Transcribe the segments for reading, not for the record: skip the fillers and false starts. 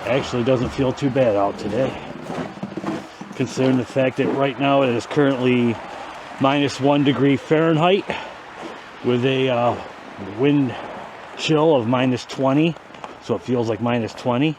Actually doesn't feel too bad out today, considering the fact that right now it is currently -1 degree Fahrenheit with a wind chill of -20, so it feels like -20.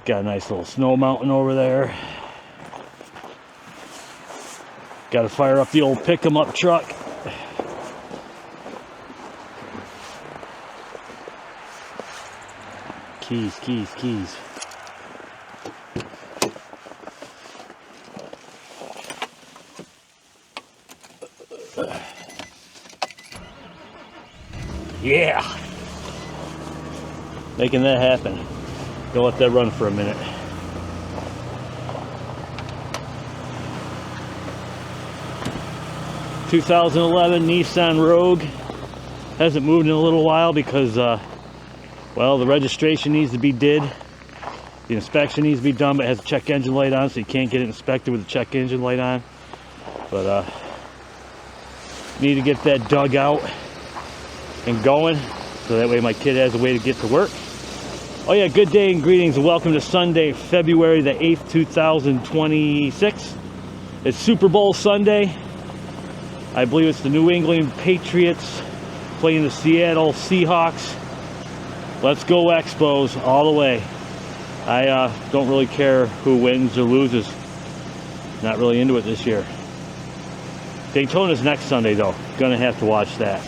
Got a nice little snow mountain over there. Got to fire up the old pick-em-up truck. Keys. Yeah! Making that happen. Gonna let that run for a minute. ...2011 Nissan Rogue. Hasn't moved in a little while because, well, the registration needs to be did. The inspection needs to be done, but it has a check engine light on, so you can't get it inspected with the check engine light on. But, need to get that dug out and going, so that way my kid has a way to get to work. Oh yeah, good day and greetings and welcome to Sunday, February the 8th, 2026. It's Super Bowl Sunday. I believe it's the New England Patriots playing the Seattle Seahawks. Let's go Expos all the way. I don't really care who wins or loses. Not really into it this year. Daytona's next Sunday though. Gonna have to watch that.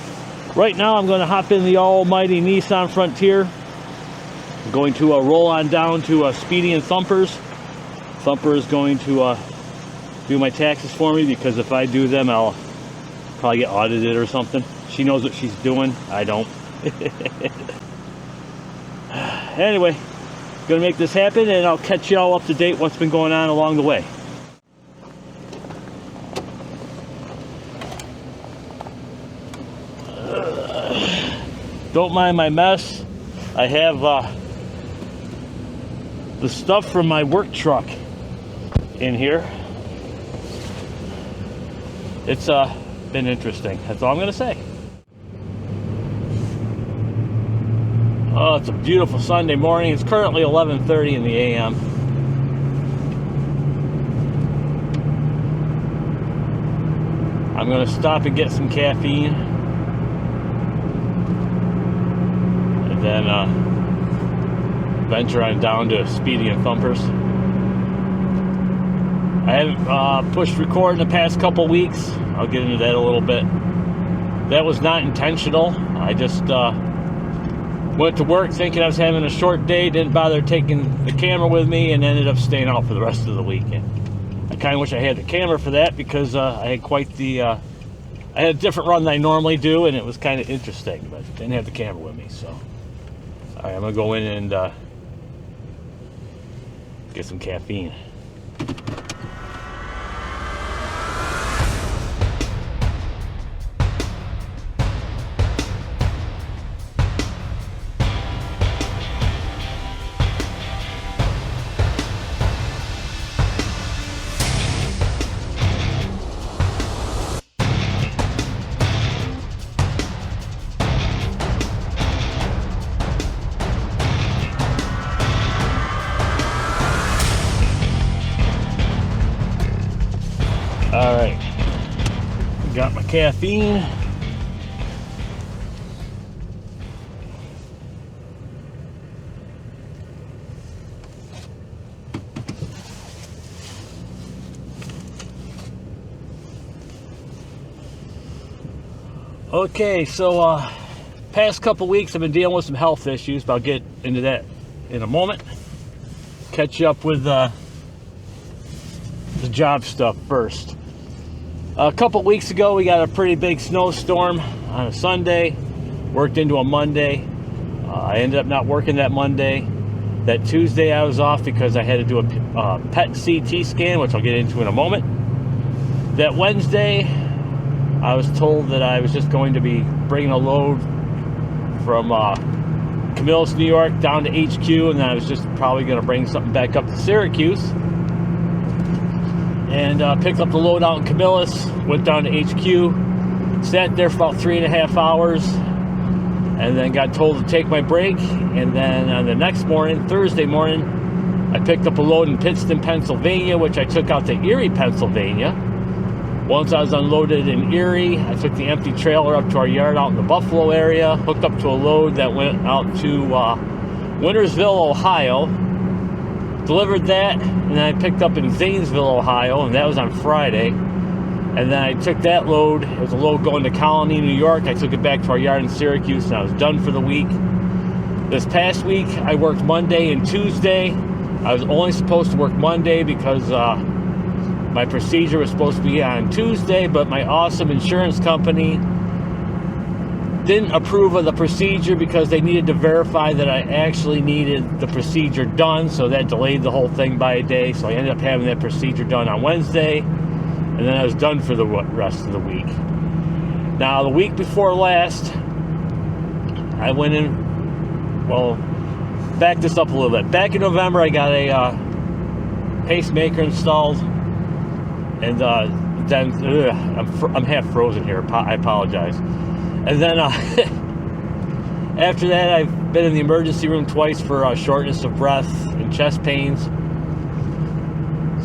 Right now I'm gonna hop in the almighty Nissan Frontier. I'm going to roll on down to Speedy and Thumper's. Thumper is going to do my taxes for me, because if I do them, I'll probably get audited or something. She knows what she's doing. I don't. Anyway, gonna make this happen, and I'll catch you all up to date what's been going on along the way. Don't mind my mess. I have the stuff from my work truck in here. It's been interesting. That's all I'm gonna say. Oh, it's a beautiful Sunday morning. It's currently 11:30 in the a.m. I'm gonna stop and get some caffeine, and then venture on down to Speedy and Thumpers. I haven't pushed record in the past couple weeks. I'll get into that a little bit. That was not intentional. I just went to work thinking I was having a short day, didn't bother taking the camera with me, and ended up staying out for the rest of the weekend. I kind of wish I had the camera for that, because I had quite the I had a different run than I normally do, and it was kind of interesting, but didn't have the camera with me. So alright, I'm gonna go in and get some caffeine. All right, got my caffeine. Okay, so past couple weeks I've been dealing with some health issues, but I'll get into that in a moment. Catch you up with the job stuff first. A couple weeks ago we got a pretty big snowstorm on a Sunday, worked into a Monday. I ended up not working that Monday. That Tuesday I was off because I had to do a PET CT scan, which I'll get into in a moment. That Wednesday I was told that I was just going to be bringing a load from Camillus, New York down to HQ, and then I was just probably going to bring something back up to Syracuse. And picked up the load out in Camillus, went down to HQ, sat there for about 3.5 hours, and then got told to take my break. And then on the next morning, Thursday morning, I picked up a load in Pittston, Pennsylvania, which I took out to Erie, Pennsylvania. Once I was unloaded in Erie, I took the empty trailer up to our yard out in the Buffalo area, hooked up to a load that went out to Wintersville, Ohio, delivered that, and then I picked up in Zanesville, Ohio, and that was on Friday. And then I took that load, it was a load going to Colony, New York. I took it back to our yard in Syracuse, and I was done for the week. This past week, I worked Monday and Tuesday. I was only supposed to work Monday because my procedure was supposed to be on Tuesday, but my awesome insurance company didn't approve of the procedure because they needed to verify that I actually needed the procedure done, so that delayed the whole thing by a day. So I ended up having that procedure done on Wednesday, and then I was done for the rest of the week. Now, the week before last, I went in, well, back this up a little bit. Back in November, I got a pacemaker installed. And then I'm half frozen here. I apologize. And then after that, I've been in the emergency room twice for shortness of breath and chest pains.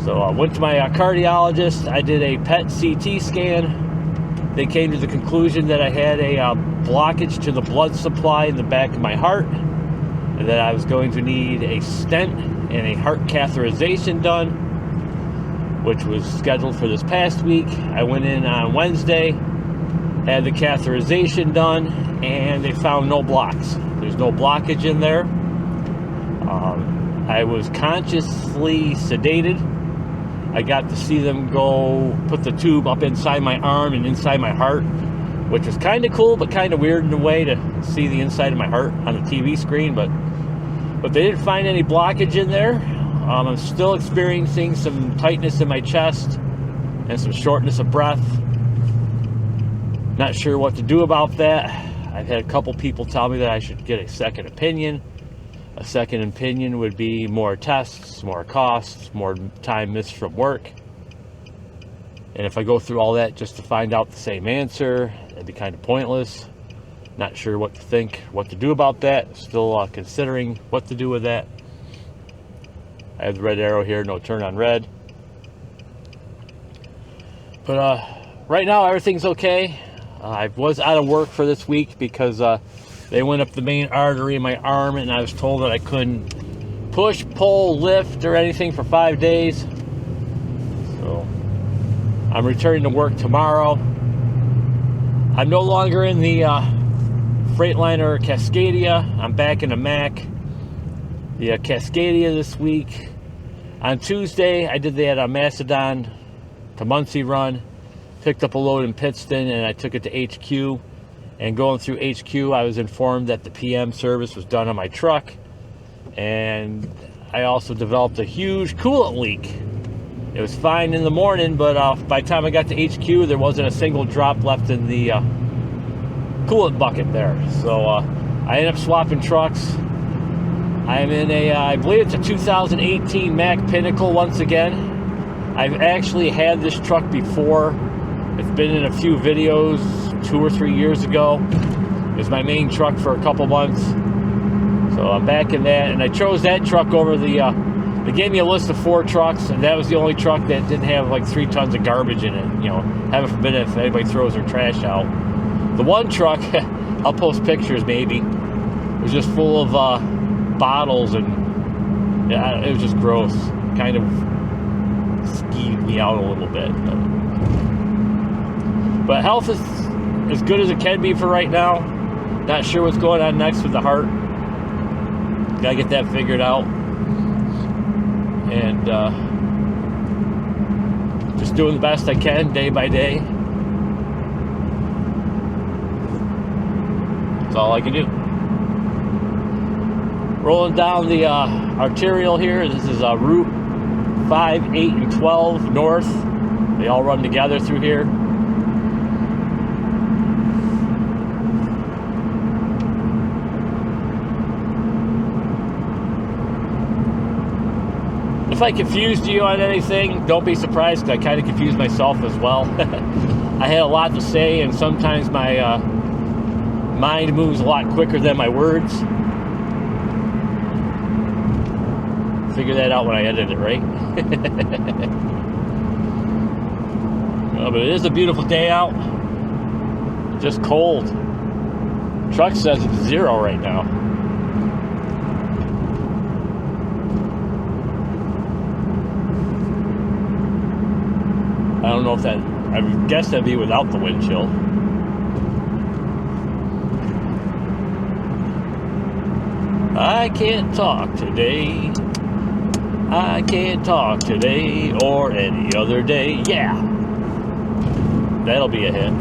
So I went to my cardiologist. I did a PET CT scan. They came to the conclusion that I had a blockage to the blood supply in the back of my heart, and that I was going to need a stent and a heart catheterization done, which was scheduled for this past week. I went in on Wednesday, had the catheterization done, and they found no blocks. There's no blockage in there. I was consciously sedated. I got to see them go put the tube up inside my arm and inside my heart, which was kind of cool, but kind of weird in a way to see the inside of my heart on the TV screen. But they didn't find any blockage in there. I'm still experiencing some tightness in my chest and some shortness of breath. Not sure what to do about that. I've had a couple people tell me that I should get a second opinion. A second opinion would be more tests, more costs, more time missed from work. And if I go through all that just to find out the same answer, it'd be kind of pointless. Not sure what to think, what to do about that. Still considering what to do with that. I have the red arrow here, no turn on red. But right now, everything's okay. I was out of work for this week because they went up the main artery in my arm, and I was told that I couldn't push, pull, lift, or anything for 5 days. So I'm returning to work tomorrow. I'm no longer in the Freightliner Cascadia. I'm back in the Mac. The Cascadia this week. On Tuesday, I did that Macedon to Muncie run. Picked up a load in Pittston, and I took it to HQ. And going through HQ, I was informed that the PM service was done on my truck. And I also developed a huge coolant leak. It was fine in the morning, but by the time I got to HQ, there wasn't a single drop left in the coolant bucket there. So I ended up swapping trucks. I'm in I believe it's a 2018 Mack Pinnacle once again. I've actually had this truck before. It's been in a few videos 2 or 3 years ago. It was my main truck for a couple months. So I'm back in that, and I chose that truck over the, they gave me a list of 4 trucks, and that was the only truck that didn't have like 3 tons of garbage in it. You know, heaven forbid if anybody throws their trash out. The one truck, I'll post pictures maybe, it was just full of bottles, and yeah, it was just gross. Kind of skeeved me out a little bit. But health is as good as it can be for right now. Not sure what's going on next with the heart. Gotta get that figured out. And just doing the best I can day by day. That's all I can do. Rolling down the arterial here. This is Route 5, 8, and 12 north. They all run together through here. If I confused you on anything, don't be surprised, because I kind of confused myself as well. I had a lot to say, and sometimes my mind moves a lot quicker than my words. Figure that out when I edit it, right? Oh, but it is a beautiful day out. Just cold. Truck says it's 0 right now. I don't know if that, I would guess that'd be without the wind chill. I can't talk today. I can't talk today or any other day. Yeah. That'll be a hit.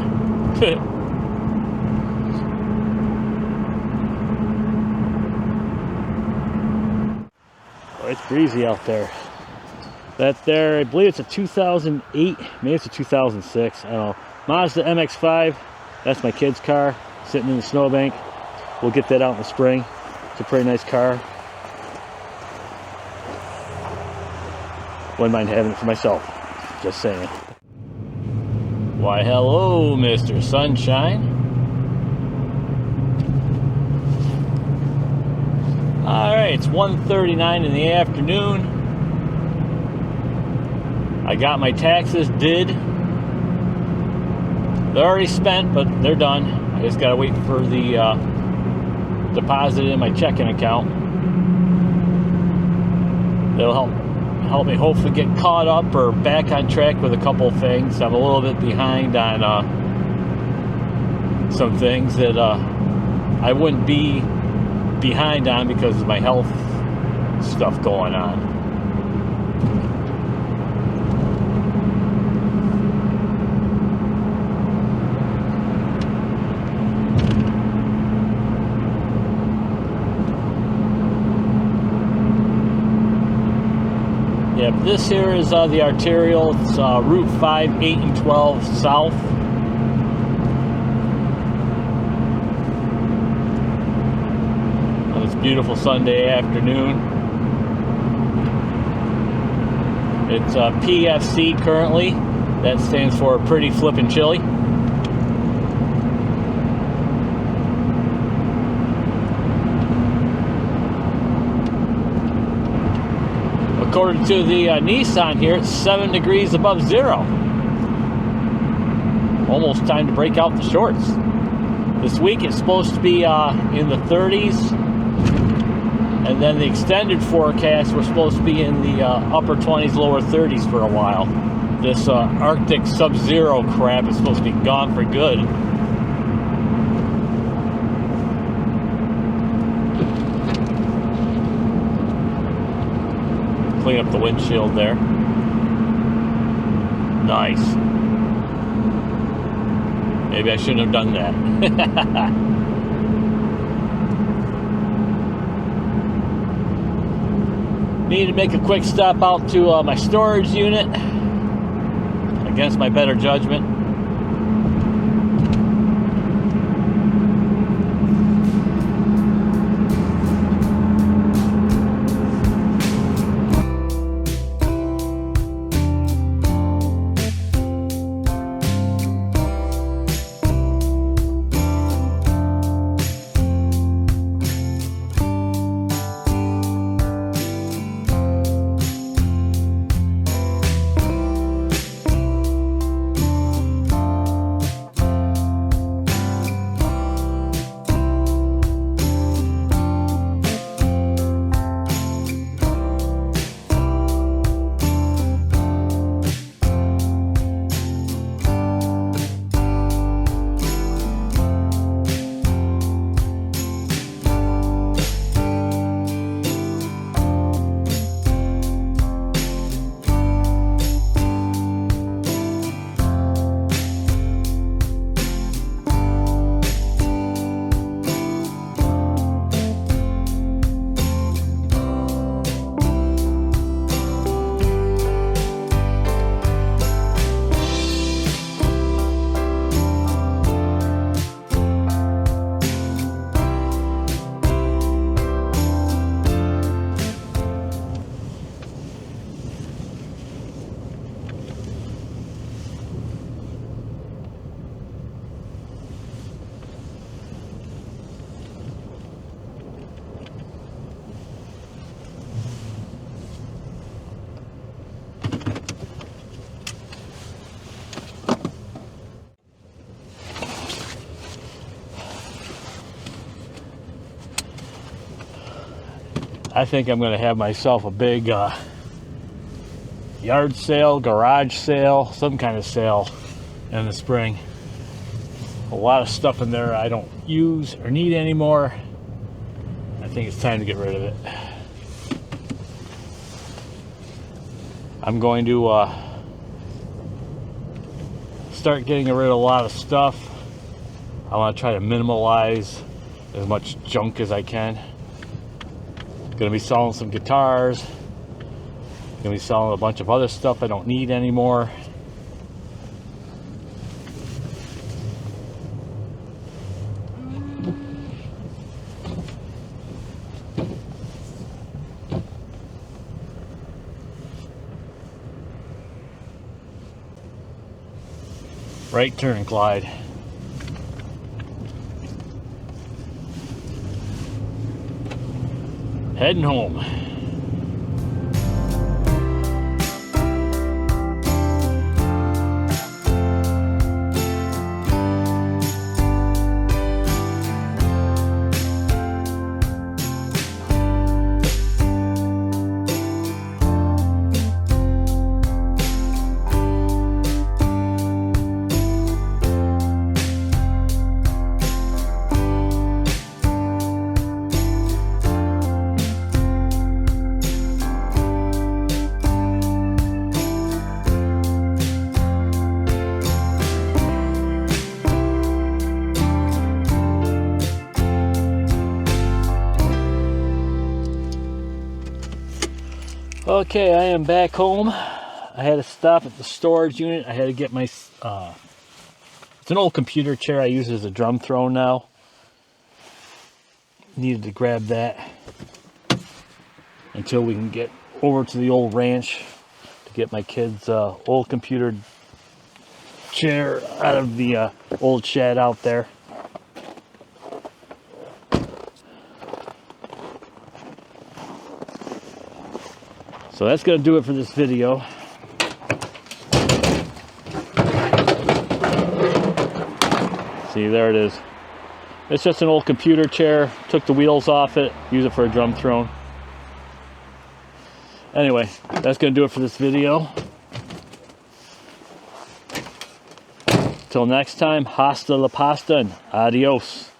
Oh, it's breezy out there. That there, I believe it's a 2008, maybe it's a 2006, I don't know. Mazda MX-5, that's my kid's car, sitting in the snowbank. We'll get that out in the spring. It's a pretty nice car. Wouldn't mind having it for myself, just saying. Why, hello, Mr. Sunshine. Alright, it's 1:39 in the afternoon. I got my taxes did. They're already spent, but they're done. I just gotta wait for the deposit in my checking account. It'll help me hopefully get caught up or back on track with a couple things. I'm a little bit behind on some things that I wouldn't be behind on because of my health stuff going on. Yep, this here is the arterial. It's Route 5, 8, and 12 south. On this beautiful Sunday afternoon. It's PFC currently. That stands for Pretty Flippin' Chilly. According to the Nissan here, it's 7 degrees above 0. Almost time to break out the shorts. This week it's supposed to be in the 30s. And then the extended forecast, we're supposed to be in the upper 20s, lower 30s for a while. This Arctic sub-zero crap is supposed to be gone for good. Clean up the windshield there. Nice. Maybe I shouldn't have done that. Need to make a quick stop out to my storage unit against my better judgment. I think I'm going to have myself a big yard sale, garage sale, some kind of sale in the spring. A lot of stuff in there I don't use or need anymore. I think it's time to get rid of it. I'm going to start getting rid of a lot of stuff. I want to try to minimalize as much junk as I can. Gonna be selling some guitars. Gonna be selling a bunch of other stuff I don't need anymore. Right turn, Clyde. Heading home. Okay, I am back home. I had to stop at the storage unit. I had to get my, it's an old computer chair I use as a drum throne now. Needed to grab that until we can get over to the old ranch to get my kids' old computer chair out of the old shed out there. So that's going to do it for this video. See, there it is. It's just an old computer chair. Took the wheels off it, use it for a drum throne. Anyway, that's going to do it for this video. Till next time, hasta la pasta and adios.